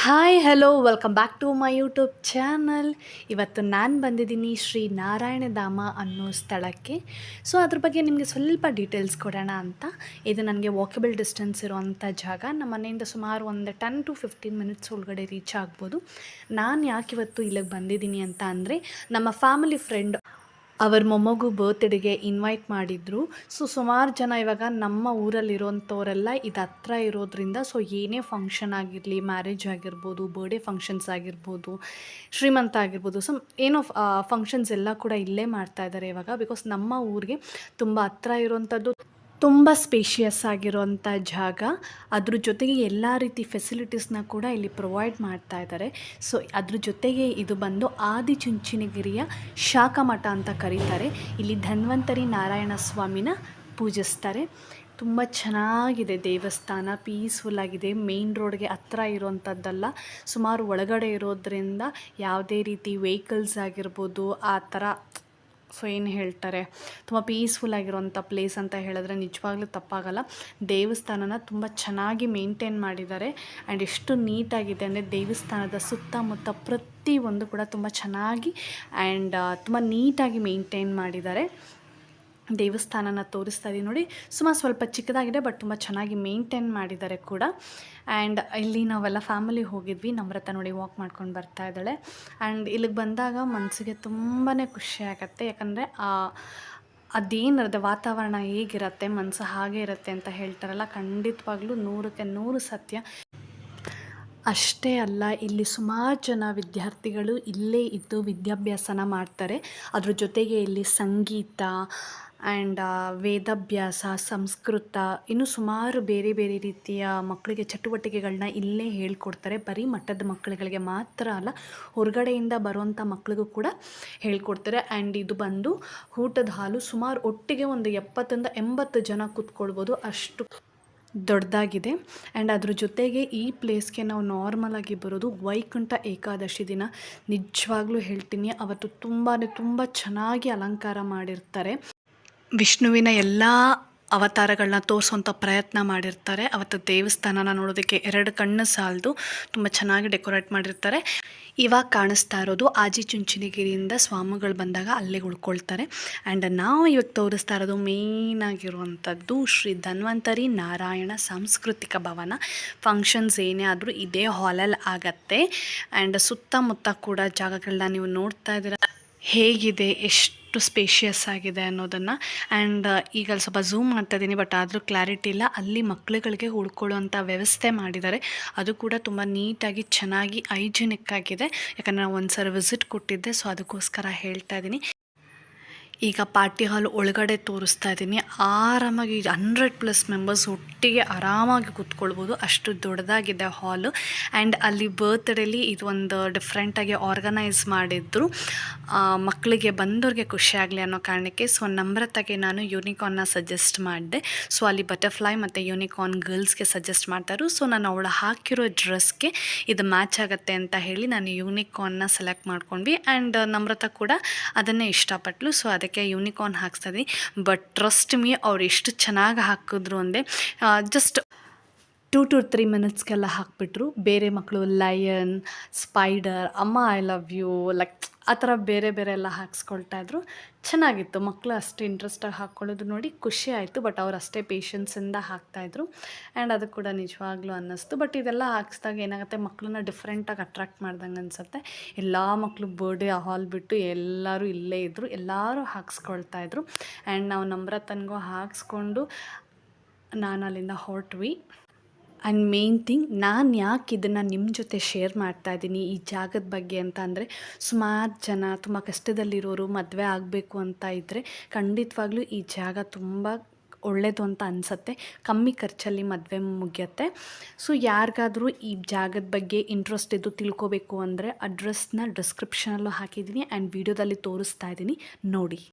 Hi hello welcome back to my YouTube channel. ಇವತ್ತು ನಾನು ಬಂದಿದ್ದೀನಿ ಶ್ರೀ ನಾರಾಯಣಧಾಮ ಅನ್ನೋ ಸ್ಥಳಕ್ಕೆ. ಸೊ ಅದ್ರ ಬಗ್ಗೆ ನಿಮಗೆ ಸ್ವಲ್ಪ ಡೀಟೇಲ್ಸ್ ಕೊಡೋಣ ಅಂತ. ಇದು ನನಗೆ ವಾಕಬಲ್ ಡಿಸ್ಟೆನ್ಸ್ ಇರೋವಂಥ ಜಾಗ. ನಮ್ಮ ಮನೆಯಿಂದ ಸುಮಾರು ಒಂದು 10 to 15 ಮಿನಿಟ್ಸ್ ಒಳಗಡೆ ರೀಚ್ ಆಗ್ಬೋದು. ನಾನು ಯಾಕೆ ಇವತ್ತು ಇಲ್ಲಿಗೆ ಬಂದಿದ್ದೀನಿ ಅಂತ ಅಂದರೆ, ನಮ್ಮ ಫ್ಯಾಮಿಲಿ ಫ್ರೆಂಡ್ ಅವ್ರ ಮೊಮ್ಮಗು ಬರ್ತ್ಡೇಗೆ ಇನ್ವೈಟ್ ಮಾಡಿದರು. ಸೊ ಸುಮಾರು ಜನ ಇವಾಗ ನಮ್ಮ ಊರಲ್ಲಿರೋಂಥವರೆಲ್ಲ ಇದು ಹತ್ರ ಇರೋದ್ರಿಂದ, ಸೊ ಏನೇ ಫಂಕ್ಷನ್ ಆಗಿರಲಿ, ಮ್ಯಾರೇಜ್ ಆಗಿರ್ಬೋದು, ಬರ್ಡೇ ಫಂಕ್ಷನ್ಸ್ ಆಗಿರ್ಬೋದು, ಶ್ರೀಮಂತ ಆಗಿರ್ಬೋದು, ಸೊ ಏನೋ ಫಂಕ್ಷನ್ಸ್ ಎಲ್ಲ ಕೂಡ ಇಲ್ಲೇ ಮಾಡ್ತಾಯಿದ್ದಾರೆ ಇವಾಗ. ಬಿಕಾಸ್ ನಮ್ಮ ಊರಿಗೆ ತುಂಬ ಹತ್ರ ಇರೋವಂಥದ್ದು, ತುಂಬ ಸ್ಪೇಷಿಯಸ್ ಆಗಿರೋಂಥ ಜಾಗ. ಅದ್ರ ಜೊತೆಗೆ ಎಲ್ಲ ರೀತಿ ಫೆಸಿಲಿಟೀಸ್ನ ಕೂಡ ಇಲ್ಲಿ ಪ್ರೊವೈಡ್ ಮಾಡ್ತಾ ಇದ್ದಾರೆ. ಸೊ ಅದ್ರ ಜೊತೆಗೆ ಇದು ಬಂದು ಆದಿಚುಂಚನಗಿರಿಯ ಶಾಖಮಠ ಅಂತ ಕರೀತಾರೆ. ಇಲ್ಲಿ ಧನ್ವಂತರಿ ನಾರಾಯಣ ಸ್ವಾಮಿನ ಪೂಜಿಸ್ತಾರೆ. ತುಂಬ ಚೆನ್ನಾಗಿದೆ ದೇವಸ್ಥಾನ, ಪೀಸ್ಫುಲ್ಲಾಗಿದೆ. ಮೇನ್ ರೋಡ್ಗೆ ಹತ್ರ ಇರೋವಂಥದ್ದಲ್ಲ, ಸುಮಾರು ಒಳಗಡೆ ಇರೋದ್ರಿಂದ ಯಾವುದೇ ರೀತಿ ವೆಹಿಕಲ್ಸ್ ಆಗಿರ್ಬೋದು ಆ ಥರ, ಸೊ ಏನು ಹೇಳ್ತಾರೆ, ತುಂಬ ಪೀಸ್ಫುಲ್ಲಾಗಿರೋಂಥ ಪ್ಲೇಸ್ ಅಂತ ಹೇಳಿದ್ರೆ ನಿಜವಾಗ್ಲೂ ತಪ್ಪಾಗಲ್ಲ. ದೇವಸ್ಥಾನನ ತುಂಬ ಚೆನ್ನಾಗಿ ಮೇಂಟೈನ್ ಮಾಡಿದ್ದಾರೆ. ಆ್ಯಂಡ್ ಎಷ್ಟು ನೀಟಾಗಿದೆ ಅಂದರೆ, ದೇವಸ್ಥಾನದ ಸುತ್ತಮುತ್ತ ಪ್ರತಿಯೊಂದು ಕೂಡ ತುಂಬ ಚೆನ್ನಾಗಿ ಆ್ಯಂಡ್ ತುಂಬ ನೀಟಾಗಿ ಮೇಂಟೈನ್ ಮಾಡಿದ್ದಾರೆ. ದೇವಸ್ಥಾನನ ತೋರಿಸ್ತಾ ಇದ್ದೀನಿ ನೋಡಿ. ಸ್ವಲ್ಪ ಚಿಕ್ಕದಾಗಿದೆ, ಬಟ್ ತುಂಬ ಚೆನ್ನಾಗಿ ಮೇಂಟೈನ್ ಮಾಡಿದ್ದಾರೆ ಕೂಡ. ಆ್ಯಂಡ್ ಇಲ್ಲಿ ನಾವೆಲ್ಲ ಫ್ಯಾಮಿಲಿ ಹೋಗಿದ್ವಿ. ನಮ್ರತ ನೋಡಿ ವಾಕ್ ಮಾಡ್ಕೊಂಡು ಬರ್ತಾ ಇದ್ದಾಳೆ. ಆ್ಯಂಡ್ ಇಲ್ಲಿಗೆ ಬಂದಾಗ ಮನಸ್ಸಿಗೆ ತುಂಬಾ ಖುಷಿ ಆಗುತ್ತೆ. ಯಾಕಂದರೆ ಅದೇನಿರುತ್ತೆ, ವಾತಾವರಣ ಹೇಗಿರುತ್ತೆ, ಮನಸ್ಸು ಹಾಗೆ ಇರುತ್ತೆ ಅಂತ ಹೇಳ್ತಾರಲ್ಲ, ಖಂಡಿತವಾಗ್ಲೂ 100ಕ್ಕೆ 100 ಸತ್ಯ. ಅಷ್ಟೇ ಅಲ್ಲ, ಇಲ್ಲಿ ಸುಮಾರು ಜನ ವಿದ್ಯಾರ್ಥಿಗಳು ಇಲ್ಲೇ ಇದ್ದು ವಿದ್ಯಾಭ್ಯಾಸನ ಮಾಡ್ತಾರೆ. ಅದ್ರ ಜೊತೆಗೆ ಇಲ್ಲಿ ಸಂಗೀತ ಆ್ಯಂಡ್ ವೇದಾಭ್ಯಾಸ, ಸಂಸ್ಕೃತ, ಇನ್ನು ಸುಮಾರು ಬೇರೆ ಬೇರೆ ರೀತಿಯ ಮಕ್ಕಳಿಗೆ ಚಟುವಟಿಕೆಗಳನ್ನ ಇಲ್ಲೇ ಹೇಳ್ಕೊಡ್ತಾರೆ. ಬರೀ ಮಠದ ಮಕ್ಕಳುಗಳಿಗೆ ಮಾತ್ರ ಅಲ್ಲ, ಹೊರಗಡೆಯಿಂದ ಬರುವಂಥ ಮಕ್ಕಳಿಗೂ ಕೂಡ ಹೇಳ್ಕೊಡ್ತಾರೆ. ಆ್ಯಂಡ್ ಇದು ಬಂದು ಊಟದ ಹಾಲು. ಸುಮಾರು ಒಟ್ಟಿಗೆ ಒಂದು 70 to 80 ಜನ ಕೂತ್ಕೊಳ್ಬೋದು, ಅಷ್ಟು ದೊಡ್ಡದಾಗಿದೆ. ಆ್ಯಂಡ್ ಅದ್ರ ಜೊತೆಗೆ ಈ ಪ್ಲೇಸ್ಗೆ ನಾವು ನಾರ್ಮಲಾಗಿ ಬರೋದು ವೈಕುಂಠ ಏಕಾದಶಿ ದಿನ. ನಿಜವಾಗ್ಲೂ ಹೇಳ್ತೀನಿ, ಅವತ್ತು ತುಂಬ ಚೆನ್ನಾಗಿ ಅಲಂಕಾರ ಮಾಡಿರ್ತಾರೆ. ವಿಷ್ಣುವಿನ ಎಲ್ಲ ಅವತಾರಗಳನ್ನ ತೋರಿಸೋಂಥ ಪ್ರಯತ್ನ ಮಾಡಿರ್ತಾರೆ. ಅವತ್ತು ದೇವಸ್ಥಾನನ ನೋಡೋದಕ್ಕೆ 2 ಕಣ್ಣು ಸಾಲದು, ತುಂಬ ಚೆನ್ನಾಗಿ ಡೆಕೋರೇಟ್ ಮಾಡಿರ್ತಾರೆ. ಇವಾಗ ಕಾಣಿಸ್ತಾ ಇರೋದು ಆದಿಚುಂಚನಗಿರಿಯಿಂದ ಸ್ವಾಮಿಗಳು ಬಂದಾಗ ಅಲ್ಲೇ ಉಳ್ಕೊಳ್ತಾರೆ. ಆ್ಯಂಡ್ ನಾವು ಇವಾಗ ತೋರಿಸ್ತಾ ಇರೋದು ಮೇಯ್ನಾಗಿರುವಂಥದ್ದು ಶ್ರೀ ಧನ್ವಂತರಿ ನಾರಾಯಣ ಸಾಂಸ್ಕೃತಿಕ ಭವನ. ಫಂಕ್ಷನ್ಸ್ ಏನೇ ಆದರೂ ಇದೇ ಹಾಲಲ್ಲಿ ಆಗತ್ತೆ. ಆ್ಯಂಡ್ ಸುತ್ತಮುತ್ತ ಕೂಡ ಜಾಗಗಳನ್ನ ನೀವು ನೋಡ್ತಾ ಇದ್ದೀರ ಹೇಗಿದೆ, ಎಷ್ಟು ಸ್ಪೇಷಿಯಸ್ ಆಗಿದೆ ಅನ್ನೋದನ್ನು. ಆ್ಯಂಡ್ ಈಗ ಸ್ವಲ್ಪ ಝೂಮ್ ಮಾಡ್ತಾ ಇದ್ದೀನಿ, ಬಟ್ ಆದರೂ ಕ್ಲಾರಿಟಿ ಇಲ್ಲ. ಅಲ್ಲಿ ಮಕ್ಕಳುಗಳಿಗೆ ಉಳ್ಕೊಳ್ಳೋವಂಥ ವ್ಯವಸ್ಥೆ ಮಾಡಿದ್ದಾರೆ. ಅದು ಕೂಡ ತುಂಬ ನೀಟಾಗಿ ಚೆನ್ನಾಗಿ ಹೈಜಿನಿಕ್ ಆಗಿದೆ. ಯಾಕಂದರೆ ನಾವು ಒಂದು ಸರಿ ವಿಸಿಟ್ ಕೊಟ್ಟಿದ್ದೆ, ಸೊ ಅದಕ್ಕೋಸ್ಕರ ಹೇಳ್ತಾ ಇದ್ದೀನಿ. ಈಗ ಪಾರ್ಟಿ ಹಾಲ್ ಒಳಗಡೆ ತೋರಿಸ್ತಾ ಇದ್ದೀನಿ. ಆರಾಮಾಗಿ 100+ ಮೆಂಬರ್ಸ್ ಒಟ್ಟಿಗೆ ಆರಾಮಾಗಿ ಕೂತ್ಕೊಳ್ಬೋದು, ಅಷ್ಟು ದೊಡ್ಡದಾಗಿದೆ ಹಾಲು. ಆ್ಯಂಡ್ ಅಲ್ಲಿ ಬರ್ತ್ಡೇಲಿ ಇದು ಒಂದು ಡಿಫ್ರೆಂಟಾಗಿ ಆರ್ಗನೈಸ್ ಮಾಡಿದ್ರು, ಮಕ್ಕಳಿಗೆ ಬಂದವ್ರಿಗೆ ಖುಷಿ ಆಗಲಿ ಅನ್ನೋ ಕಾರಣಕ್ಕೆ. ಸೊ ನಮ್ರತೆಗೆ ನಾನು ಯೂನಿಕಾರ್ನ್ನ ಸಜೆಸ್ಟ್ ಮಾಡಿದೆ. ಸೊ ಅಲ್ಲಿ ಬಟರ್ಫ್ಲೈ ಮತ್ತು ಯೂನಿಕಾರ್ನ್ ಗರ್ಲ್ಸ್ಗೆ ಸಜೆಸ್ಟ್ ಮಾಡ್ತಾರು. ಸೊ ನಾನು ಅವಳು ಹಾಕಿರೋ ಡ್ರೆಸ್ಗೆ ಇದು ಮ್ಯಾಚ್ ಆಗುತ್ತೆ ಅಂತ ಹೇಳಿ ನಾನು ಯೂನಿಕಾರ್ನ್ನ ಸೆಲೆಕ್ಟ್ ಮಾಡ್ಕೊಂಡ್ವಿ. ಆ್ಯಂಡ್ ನಮ್ರತ ಕೂಡ ಅದನ್ನೇ ಇಷ್ಟಪಟ್ಟಳು. ಸೊ ಅದಕ್ಕೆ ಯೂನಿಕಾರ್ನ್ ಹಾಕ್ಸ್ತಾ ಇದ್ದೀನಿ. ಬಟ್ ಟ್ರಸ್ಟ್ ಮೀ, ಅವ್ರು ಎಷ್ಟು ಚೆನ್ನಾಗಿ ಹಾಕಿದ್ರು ಅಂದರೆ, ಜಸ್ಟ್ 2 to 3 ಮಿನಿಟ್ಸ್ಗೆಲ್ಲ ಹಾಕಿಬಿಟ್ರು. ಬೇರೆ ಮಕ್ಕಳು ಲಯನ್, ಸ್ಪೈಡರ್, ಅಮ್ಮ ಐ ಲವ್ ಯು, ಲೈಕ್ ಆ ಥರ ಬೇರೆ ಎಲ್ಲ ಹಾಕ್ಸ್ಕೊಳ್ತಾಯಿದ್ರು. ಚೆನ್ನಾಗಿತ್ತು. ಮಕ್ಕಳು ಅಷ್ಟು ಇಂಟ್ರೆಸ್ಟಾಗಿ ಹಾಕ್ಕೊಳ್ಳೋದು ನೋಡಿ ಖುಷಿ ಆಯಿತು. ಬಟ್ ಅವ್ರು ಅಷ್ಟೇ ಪೇಷನ್ಸಿಂದ ಹಾಕ್ತಾಯಿದ್ರು. ಆ್ಯಂಡ್ ಅದು ಕೂಡ ನಿಜವಾಗ್ಲೂ ಅನ್ನಿಸ್ತು. ಬಟ್ ಇದೆಲ್ಲ ಹಾಕ್ಸ್ದಾಗ ಏನಾಗುತ್ತೆ, ಮಕ್ಕಳನ್ನ ಡಿಫ್ರೆಂಟಾಗಿ ಅಟ್ರಾಕ್ಟ್ ಮಾಡ್ದಂಗೆ ಅನಿಸುತ್ತೆ. ಎಲ್ಲ ಮಕ್ಕಳು ಬರ್ಡೇ ಹಾಲ್ ಬಿಟ್ಟು ಎಲ್ಲರೂ ಇಲ್ಲೇ ಇದ್ದರು, ಎಲ್ಲರೂ ಹಾಕ್ಸ್ಕೊಳ್ತಾಯಿದ್ರು. ಆ್ಯಂಡ್ ನಾವು ನಮ್ರತನಿಗೂ ಹಾಕ್ಸ್ಕೊಂಡು ನಾನು ಅಲ್ಲಿಂದ ಹೊರಟ್ವಿ. ಆ್ಯಂಡ್ ಮೇನ್ ಥಿಂಗ್, ನಾನು ಯಾಕೆ ಇದನ್ನು ನಿಮ್ಮ ಜೊತೆ ಶೇರ್ ಮಾಡ್ತಾ ಇದ್ದೀನಿ ಈ ಜಾಗದ ಬಗ್ಗೆ ಅಂತ ಅಂದರೆ, ಸುಮಾರು ಜನ ತುಂಬ ಕಷ್ಟದಲ್ಲಿರೋರು ಮದುವೆ ಆಗಬೇಕು ಅಂತ ಇದ್ದರೆ ಖಂಡಿತವಾಗ್ಲೂ ಈ ಜಾಗ ತುಂಬ ಒಳ್ಳೆಯದು ಅಂತ ಅನಿಸುತ್ತೆ. ಕಮ್ಮಿ ಖರ್ಚಲ್ಲಿ ಮದುವೆ ಮುಗಿಯುತ್ತೆ. ಸೊ ಯಾರಿಗಾದರೂ ಈ ಜಾಗದ ಬಗ್ಗೆ ಇಂಟ್ರೆಸ್ಟ್ ಇದ್ದು ತಿಳ್ಕೊಬೇಕು ಅಂದರೆ ಅಡ್ರೆಸ್ನ ಡಿಸ್ಕ್ರಿಪ್ಷನಲ್ಲೂ ಹಾಕಿದ್ದೀನಿ ಆ್ಯಂಡ್ ವಿಡಿಯೋದಲ್ಲಿ ತೋರಿಸ್ತಾ ಇದ್ದೀನಿ, ನೋಡಿ.